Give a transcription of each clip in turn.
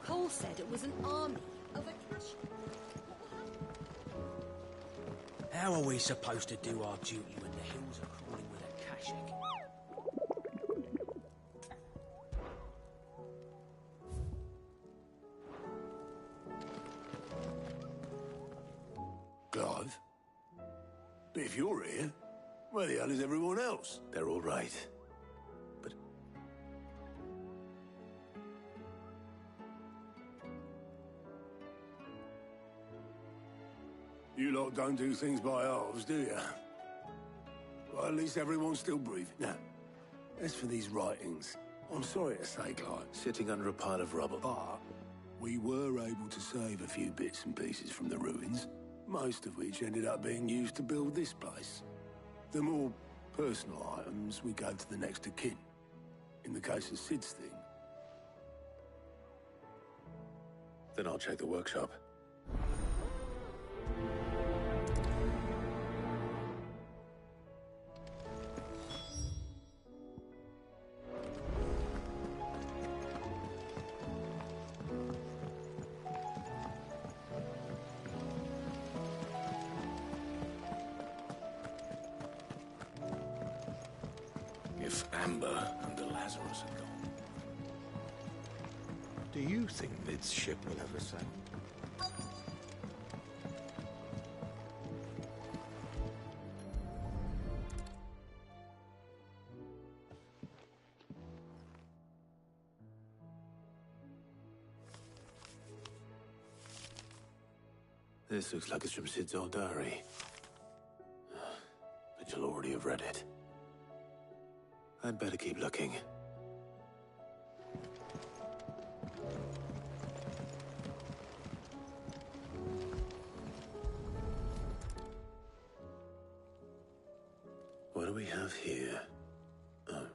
Cole said it was an army of a cash. How are we supposed to do our duty when the hills are crawling with Akashic? Clive? But if you're here, where the hell is everyone else? They're all right. But... You lot don't do things by halves, do you? Well, at least everyone's still breathing. Now, as for these writings, I'm sorry to say, Clive, Sitting under a pile of rubble. but we were able to save a few bits and pieces from the ruins, most of which ended up being used to build this place. The more personal items we gave to the next of kin. In the case of Sid's thing, Then I'll check the workshop. if Amber and the Lazarus are gone. Do you think Mid's ship will ever sail? This looks like it's from Sid's old diary. But you'll already have read it. I'd better keep looking. What do we have here? Oh.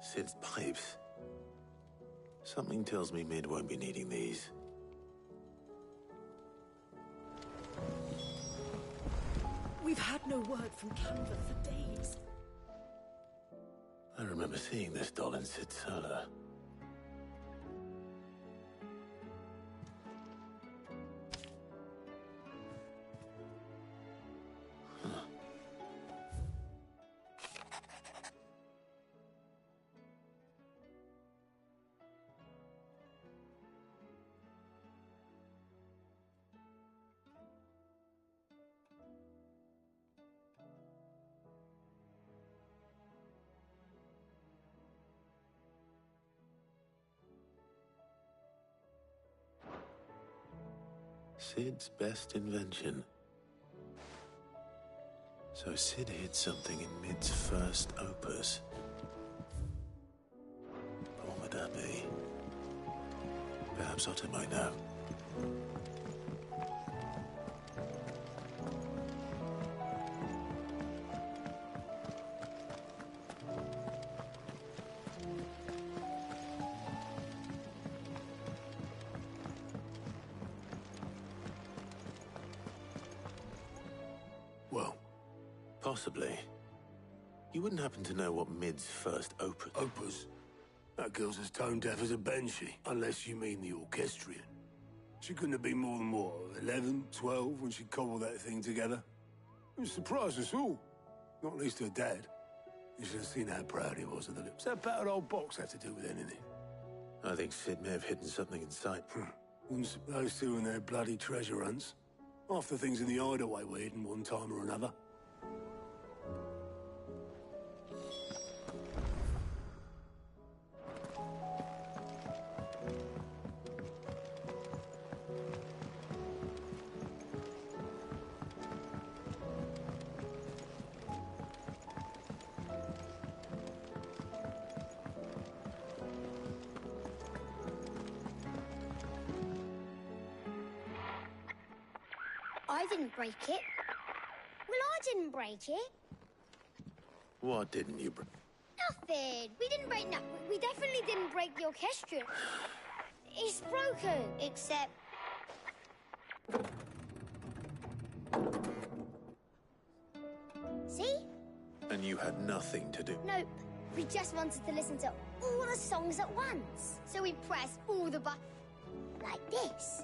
Sid's pipes. Something tells me Mid won't be needing these. We've had no word from Canva for days. I remember seeing this doll in Sid's cellar. Sid's best invention. So Sid hid something in Mid's first opus. What would that be? Perhaps Otto might know. Possibly. You wouldn't happen to know what Mid's first opus? Opus? That girl's as tone deaf as a banshee, unless you mean the orchestrion. She couldn't have been more than, what, 11, 12 when she cobbled that thing together? It surprised us all. Not least her dad. You should have seen how proud he was of the lips. That battered old box had to do with anything. I think Sid may have hidden something inside. Wouldn't those two and their bloody treasure hunts. Half the things in the hideaway were hidden one time or another. I didn't break it. Well, I didn't break it. What didn't you break? Nothing. We didn't break nothing. We definitely didn't break the orchestrion. It's broken, except... See? And you had nothing to do? Nope. We just wanted to listen to all the songs at once. So we pressed all the buttons like this.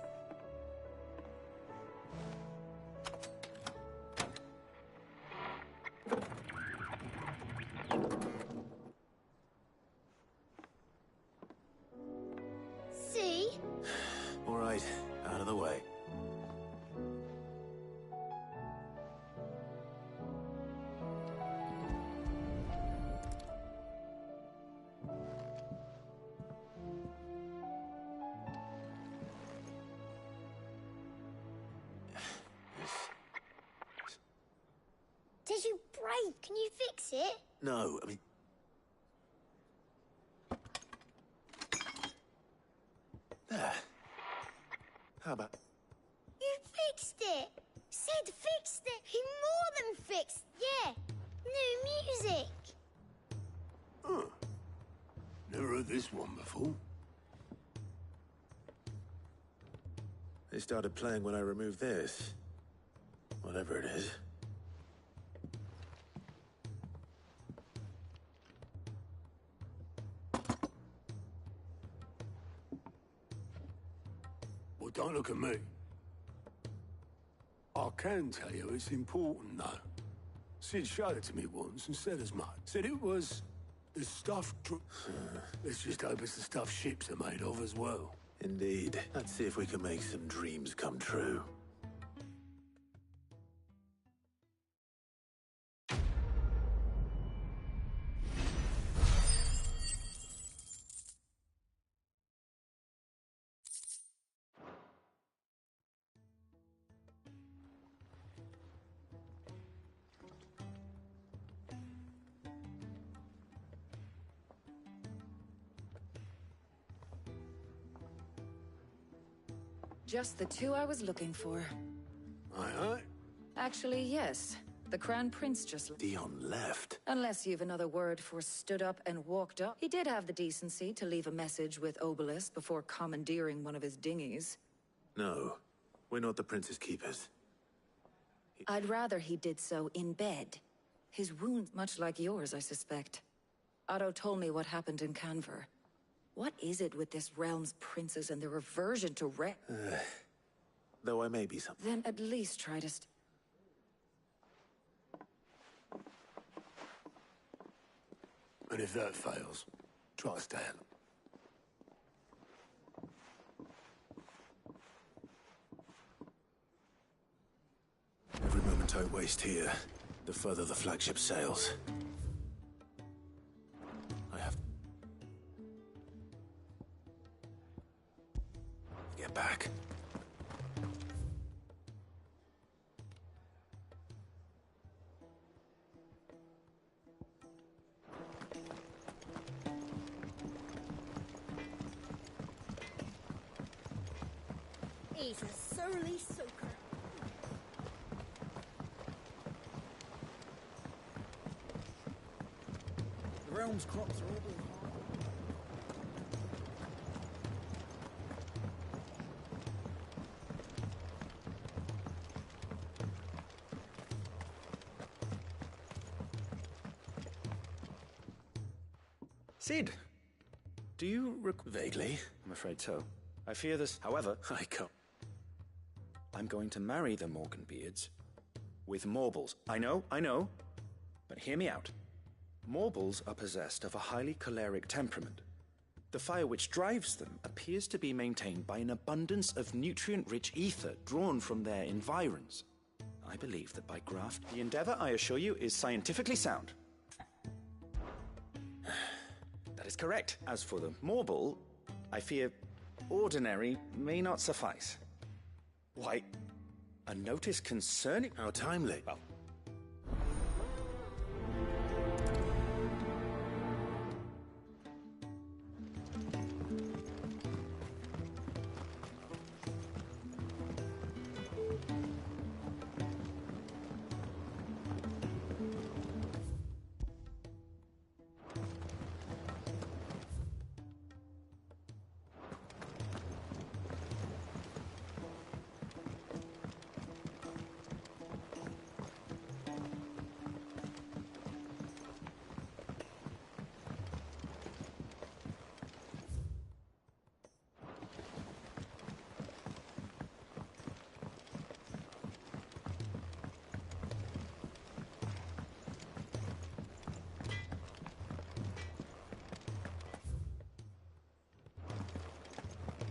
See? All right, out of the way. Did you break? Can you fix it? No, I mean... There. How about... You fixed it! Sid fixed it! He more than fixed... Yeah! New music! Huh. Never heard this one before. They started playing when I removed this. Whatever it is. Well, don't look at me. I can tell you it's important, though. Sid showed it to me once and said as much. Said it was the stuff... Let's just hope it's the stuff ships are made of as well. Indeed. Let's see if we can make some dreams come true. Just the two I was looking for. Aye, aye. Actually, yes. The Crown Prince just... Dion left. Unless you've another word for stood up and walked up. He did have the decency to leave a message with Obelisk before commandeering one of his dinghies. No, we're not the Prince's keepers. I'd rather he did so in bed. His wounds much like yours, I suspect. Otto told me what happened in Canver. What is it with this realm's princes and their aversion to Though I may be something. Then at least try to And if that fails, try to stay out. Every moment I waste here, the further the flagship sails. I have... Get back. He's a surly soaker. The realm's crops are all blue. Sid, do you Vaguely. I'm afraid so. I fear this. However, I can't. I'm going to marry the Morganbeards with Morbles. I know, but hear me out. Morbles are possessed of a highly choleric temperament. The fire which drives them appears to be maintained by an abundance of nutrient-rich ether drawn from their environs. I believe that by graft, the endeavor, I assure you, is scientifically sound. That is correct. As for the Morble, I fear ordinary may not suffice. Why, a notice concerning... How timely. Well,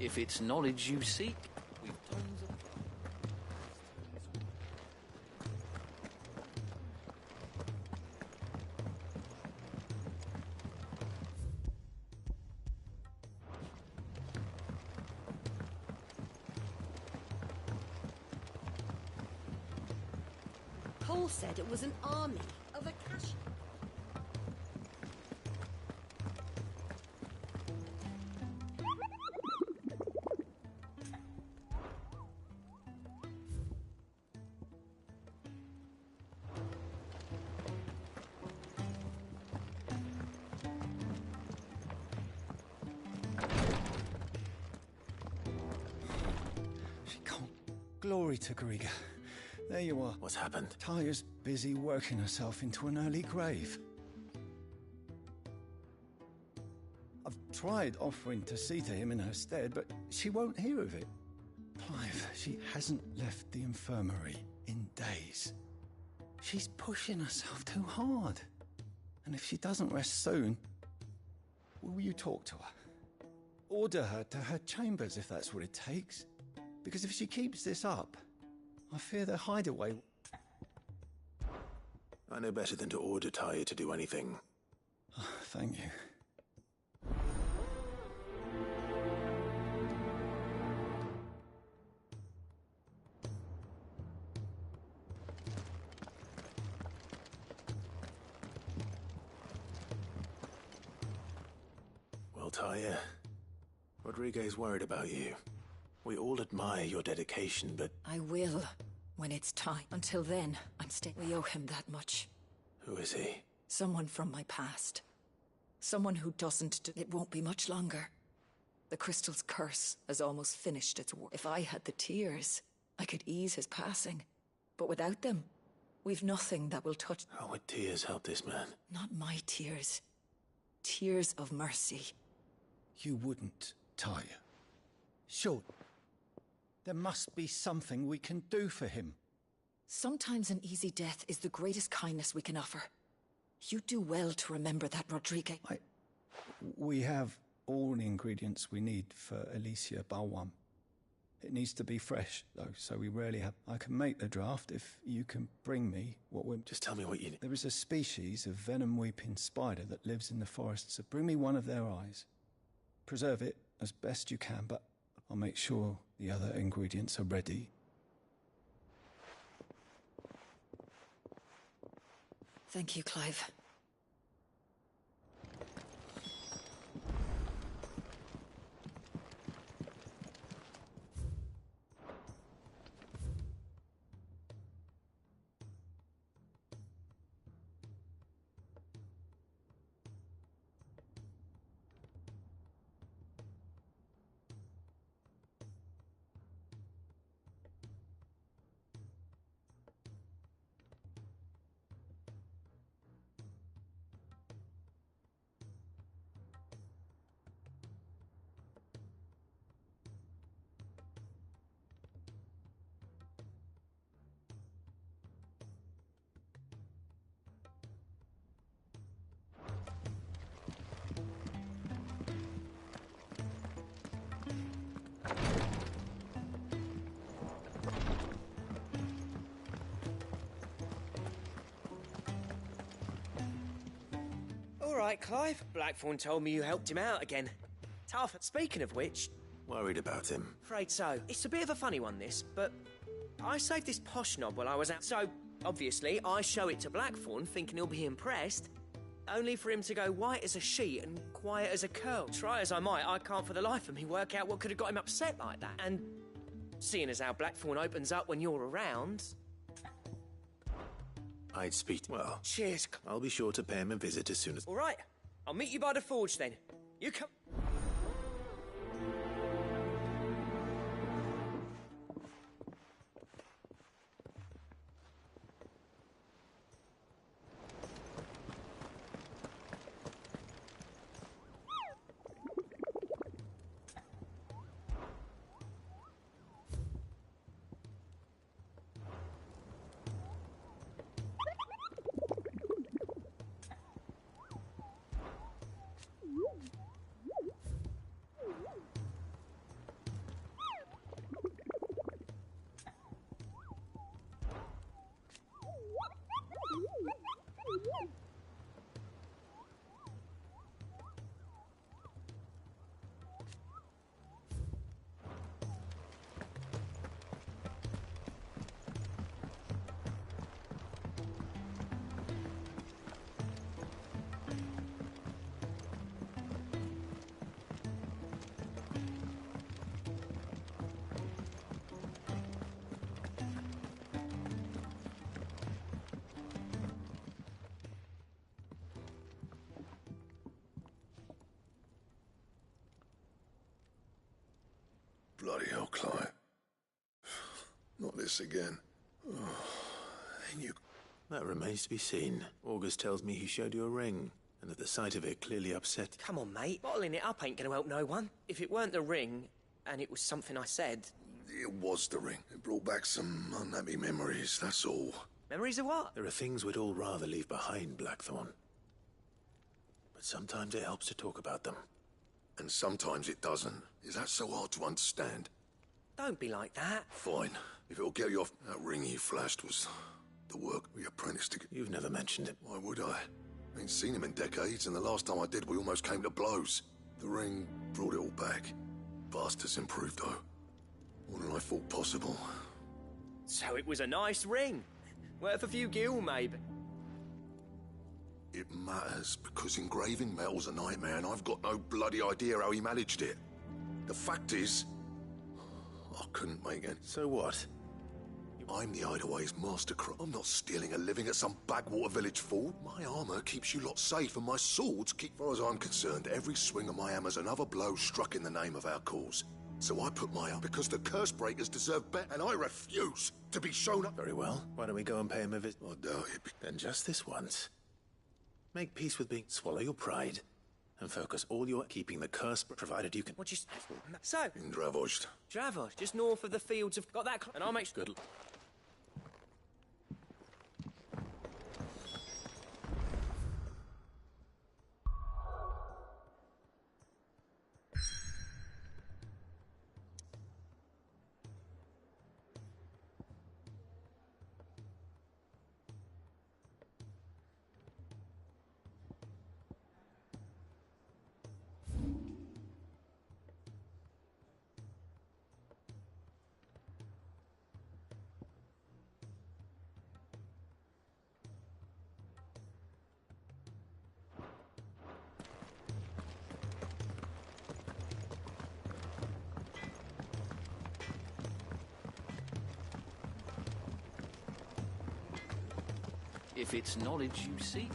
If it's knowledge you seek, we've tons of... Cole said it was an army of Akashi. She can't. Glory to Griga. There you are. What's happened? Taya's busy working herself into an early grave. I've tried offering to see to him in her stead, but she won't hear of it. Clive, she hasn't left the infirmary in days. She's pushing herself too hard. And if she doesn't rest soon, will you talk to her? Order her to her chambers if that's what it takes. Because if she keeps this up, I fear the hideaway... I know better than to order Taya to do anything. Oh, thank you. Well, Taya, Rodriguez worried about you. We all admire your dedication, but... I will, when it's time. Until then, we owe him that much. Who is he? Someone from my past. Someone who doesn't It won't be much longer. The crystal's curse has almost finished its work. If I had the tears, I could ease his passing. But without them, we've nothing that will touch... How would tears help this man? Not my tears. Tears of mercy. You wouldn't, Taya. Sure. There must be something we can do for him. Sometimes an easy death is the greatest kindness we can offer. You do well to remember that, Rodriguez. We have all the ingredients we need for Alicia Balwam. It needs to be fresh, though, so we rarely have... I can make the draft if you can bring me what we're... Just tell me what you need. There is a species of venom-weeping spider that lives in the forest, so bring me one of their eyes. Preserve it as best you can, but I'll make sure the other ingredients are ready. Thank you, Clive. right, Clive. Blackthorn told me you helped him out again. Tough. Speaking of which... Worried about him? Afraid so. It's a bit of a funny one, this, but... I saved this posh knob while I was out, so, obviously, I show it to Blackthorn, thinking he'll be impressed, only for him to go white as a sheet and quiet as a curl. Try as I might, I can't for the life of me work out what could have got him upset like that. And seeing as how Blackthorn opens up when you're around... I'd speak... Well... Cheers. I'll be sure to pay him a visit as soon as... All right, I'll meet you by the forge then. You come... Bloody hell, Clive. Not this again. Oh, and you... That remains to be seen. August tells me he showed you a ring, and at the sight of it clearly upset. Come on, mate. Bottling it up ain't gonna help no one. If it weren't the ring, and it was something I said... It was the ring. It brought back some unhappy memories, that's all. Memories of what? There are things we'd all rather leave behind, Blackthorn. But sometimes it helps to talk about them. And sometimes it doesn't. Is that so hard to understand? Don't be like that. Fine. If it'll get you off... That ring you flashed was the work we apprenticed to... You've never mentioned it. Why would I? Ain't seen him in decades, and the last time I did, we almost came to blows. The ring brought it all back. Bastards improved, though. More than I thought possible. So it was a nice ring. Worth a few gil, maybe. It matters, because engraving metal's a nightmare, and I've got no bloody idea how he managed it. The fact is, I couldn't make it. So what? I'm the Hideaway's mastercraft. I'm not stealing a living at some backwater village fort. My armor keeps you lot safe, and my swords keep... As far as I'm concerned, every swing of my hammer's another blow struck in the name of our cause. So I put my up because the curse breakers deserve better, and I refuse to be shown up. Very well. Why don't we go and pay him a visit? I doubt it. Then just this once. Make peace with me, swallow your pride, and focus all your keeping the curse, provided you can... What you... So... In Dravozd. Dravozd, just north of the fields of... Got that... And I'll make sure... Good. If it's knowledge you seek,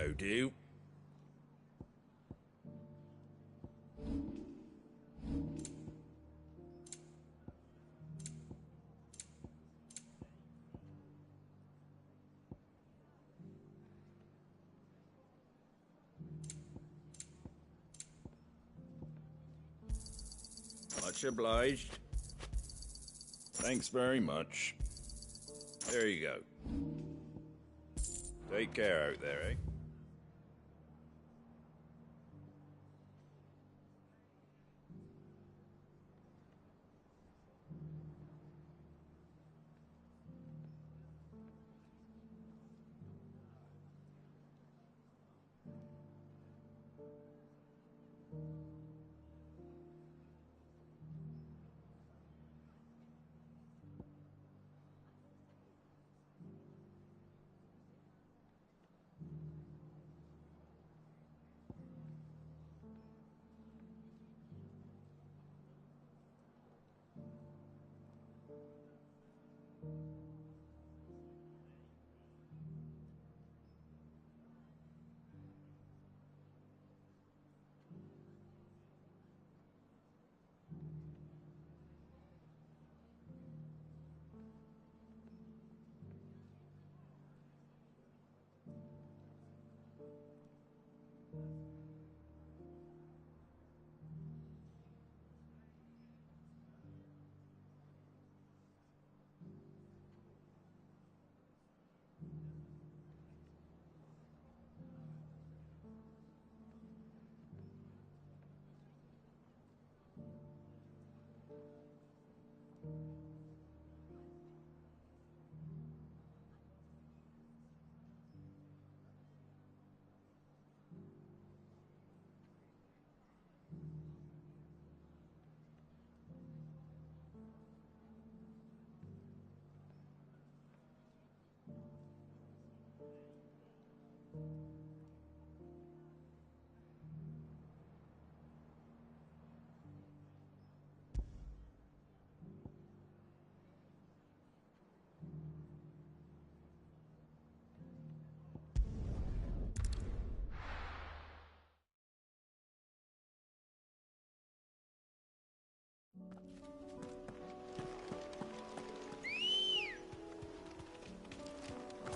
That'll do. Much obliged. Thanks very much. There you go. Take care out there, eh?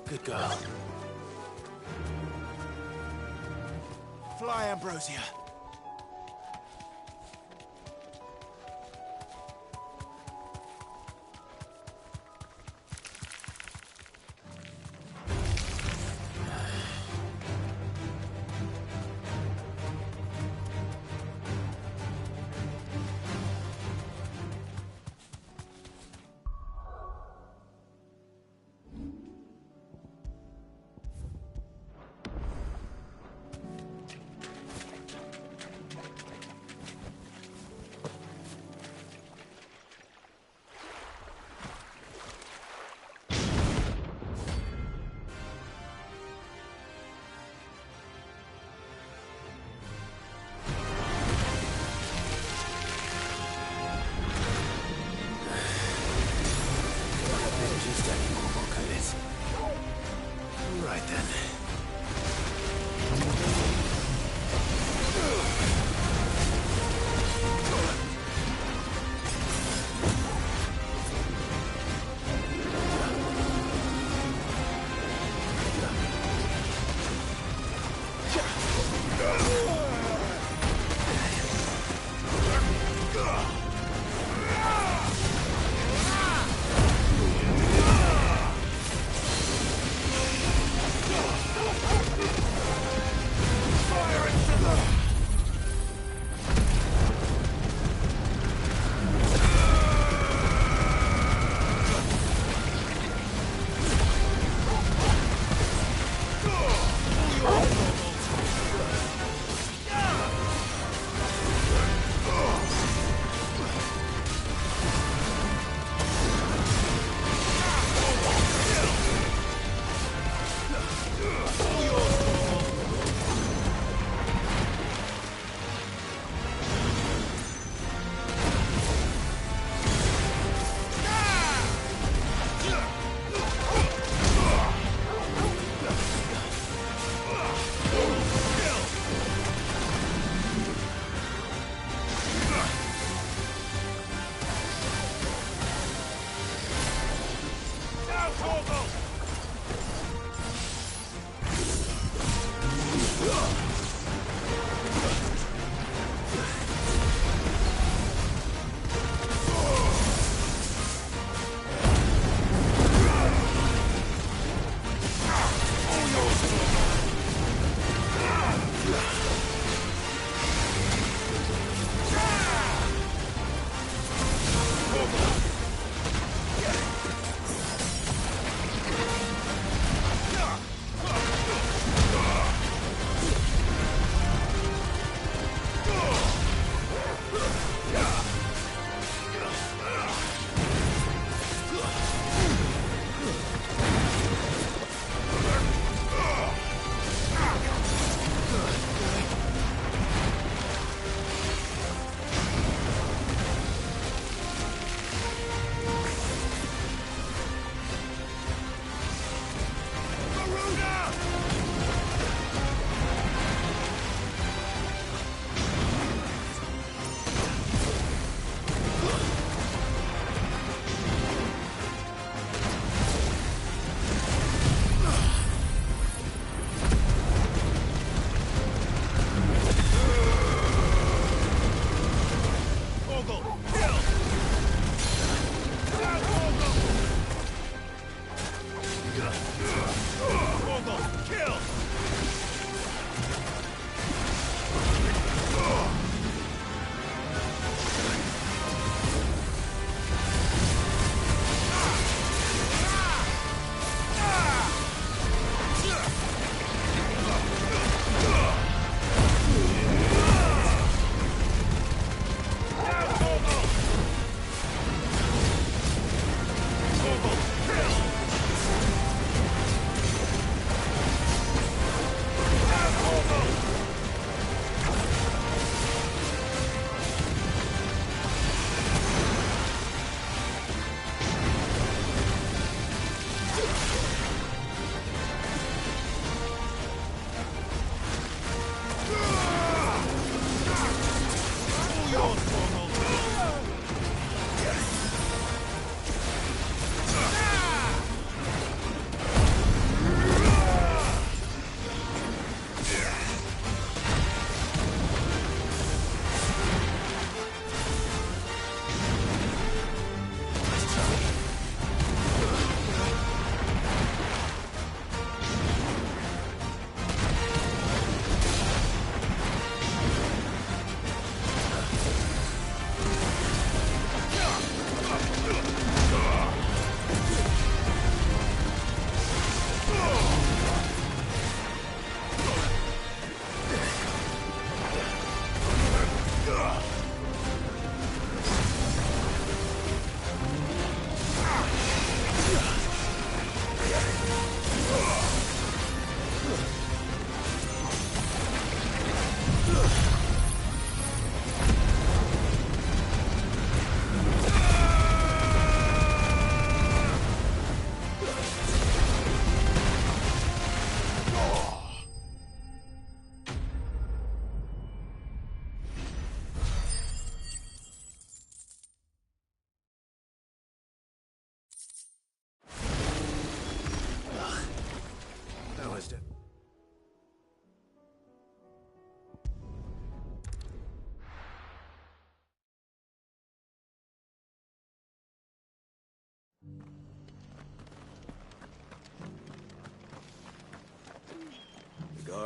Good girl. Fly, Ambrosia.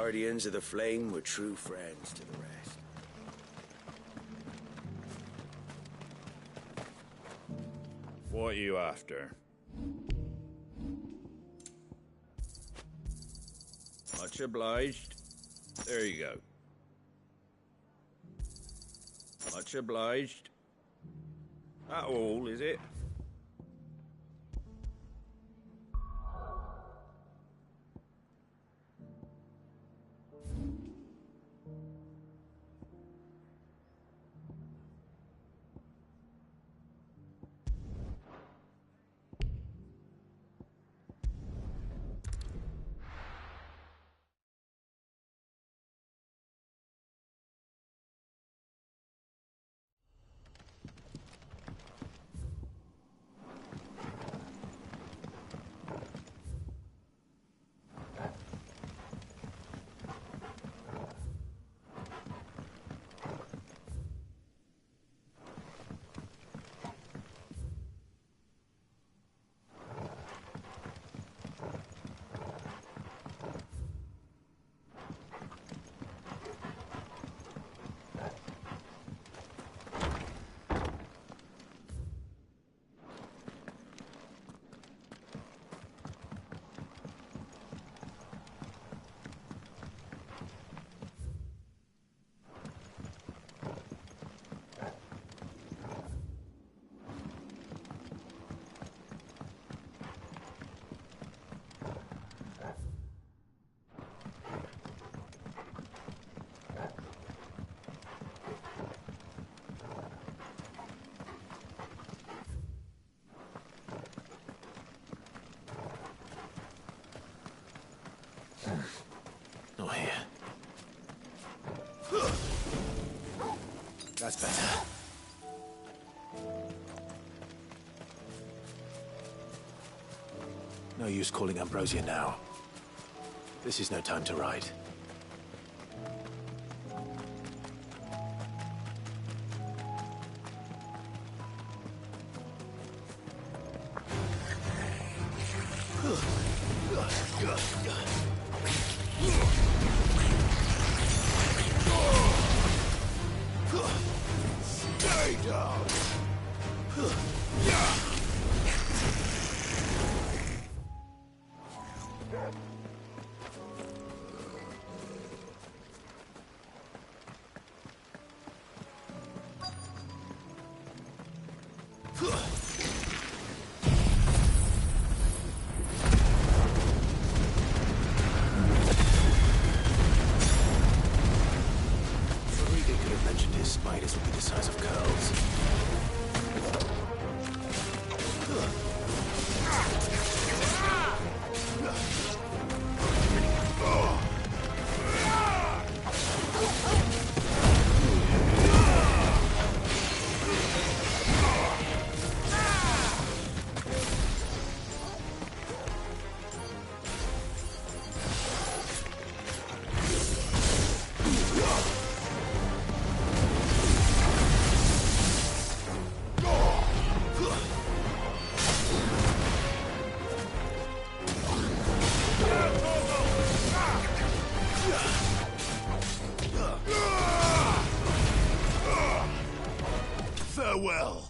Guardians of the Flame were true friends to the rest. What are you after? Much obliged. There you go. Much obliged. That all, is it? That's better. No use calling Ambrosia now. This is no time to ride. Stay down! Rodrigo could have mentioned his spiders would be the size of curls. Farewell!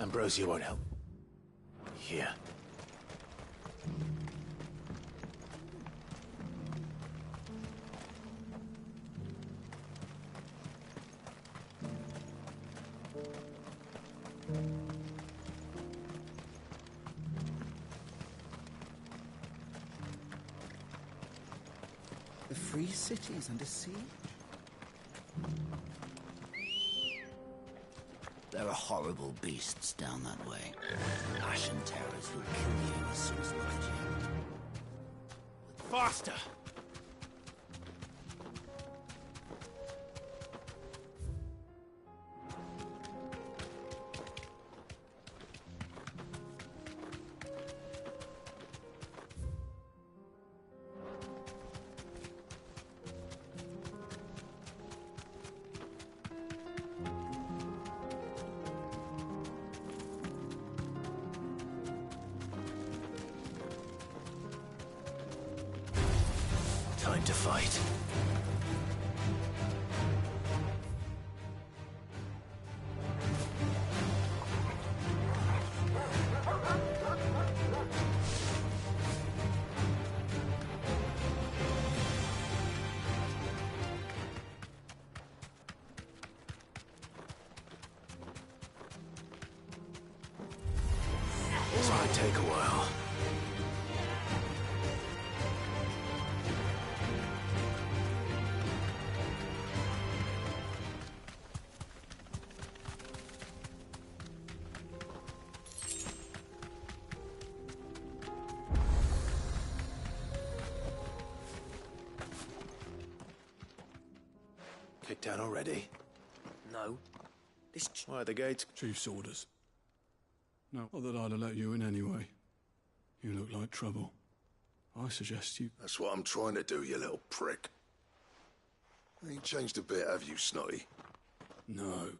Ambrosia won't help. Here. The free city is under siege? There are horrible beasts down that way. Ashen terrors will kill you as soon as they look at you. Faster! Time to fight. This might take a while. Kicked down already? No. Why are the gates? Chief's orders. No, not that I'd have let you in anyway. You look like trouble. I suggest you... That's what I'm trying to do, you little prick. Ain't changed a bit, have you, Snotty? No.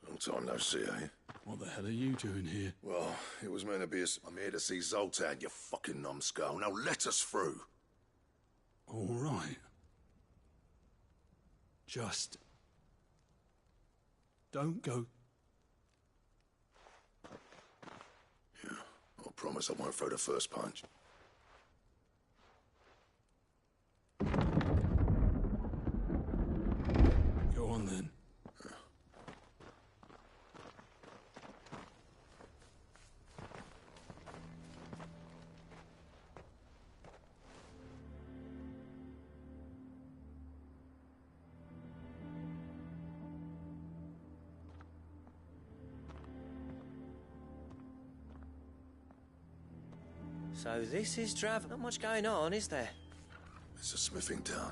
Long time no see, eh? What the hell are you doing here? Well, it was meant to be I'm here to see Zoltan, you fucking numbskull. Now let us through. All right. Just... don't go... Yeah, I promise I won't throw the first punch. on then. So this is Drav. Not much going on, is there? It's a smithing town.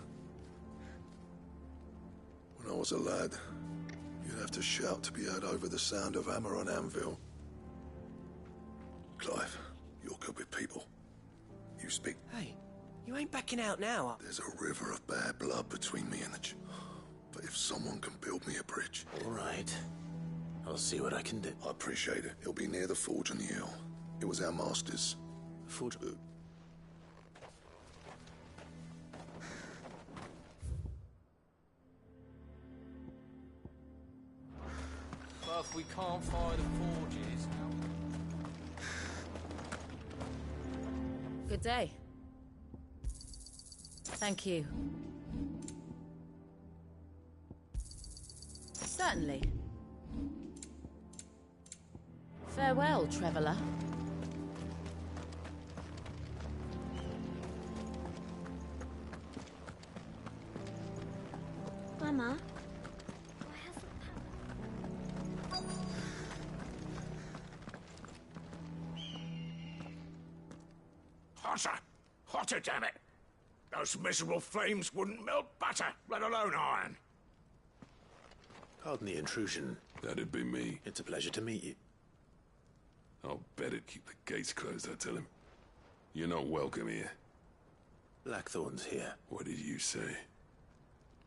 When I was a lad, you'd have to shout to be heard over the sound of hammer on anvil. Clive, you're good with people. You speak. Hey, you ain't backing out now. There's a river of bad blood between me and the but if someone can build me a bridge... All right. I'll see what I can do. I appreciate it. It'll be near the forge on the hill. It was our master's. Forge... But if we can't fire the forges... Good day. Thank you. Certainly. Farewell, traveller. Mama? Hotter! Hotter, damn it! Those miserable flames wouldn't melt butter, let alone iron. Pardon the intrusion. That'd be me. It's a pleasure to meet you. I'll bet it'd keep the gates closed, I tell him. You're not welcome here. Blackthorn's here. What did you say?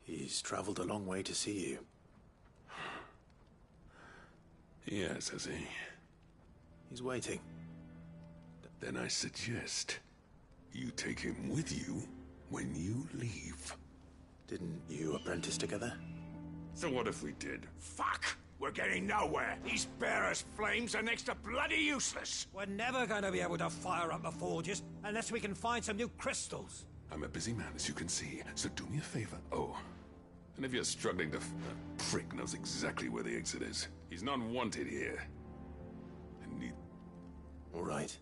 He's traveled a long way to see you. Yes, has he? He's waiting. Then I suggest you take him with you when you leave. Didn't you apprentice together? So what if we did? Fuck! We're getting nowhere. These bearers' flames are next to bloody useless. We're never going to be able to fire up the forges unless we can find some new crystals. I'm a busy man, as you can see, so do me a favor. Oh, and if you're struggling to... That prick knows exactly where the exit is. He's not wanted here. And need... All right.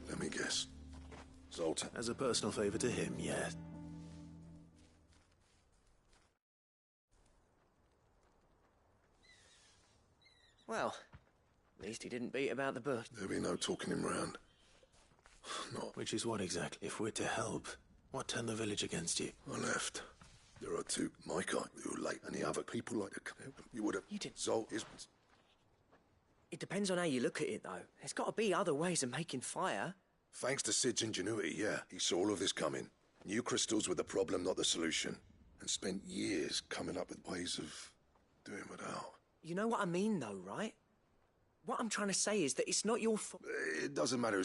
Let me guess. Zoltan. As a personal favor to him, yes. Well, at least he didn't beat about the bush. There'll be no talking him round. Not. Which is what exactly? If we're to help, what turned the village against you? I left. There are two. Micah, who were late, and the other people like to come. You would have. You did. Zolt is. It depends on how you look at it, though. There's got to be other ways of making fire. Thanks to Sid's ingenuity, yeah. He saw all of this coming. Knew crystals were the problem, not the solution. And spent years coming up with ways of doing without. You know what I mean, though, right? What I'm trying to say is that it's not your fault. It doesn't matter.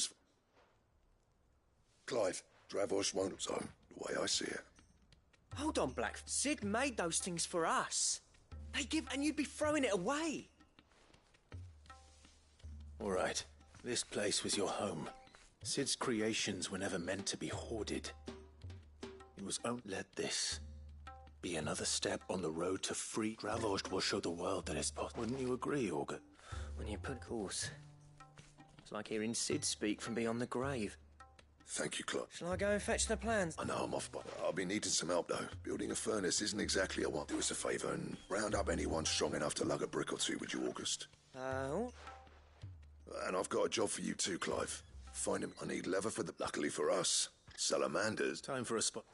Clive, Dravosh won't, so the way I see it. Hold on, Black. Sid made those things for us. They give, and you'd be throwing it away. All right. This place was your home. Sid's creations were never meant to be hoarded. It was only let this be another step on the road to free. Dravosh will show the world that it's possible. Wouldn't you agree, Augur? When you put course, it's like hearing Sid speak from beyond the grave. Thank you, Clive. Shall I go and fetch the plans? I know I'm off, but I'll be needing some help, though. Building a furnace isn't exactly a want. Do us a favour and round up anyone strong enough to lug a brick or two, would you, August? Oh? And I've got a job for you too, Clive. Find him. I need leather for the... Luckily for us, salamanders. Time for a spot.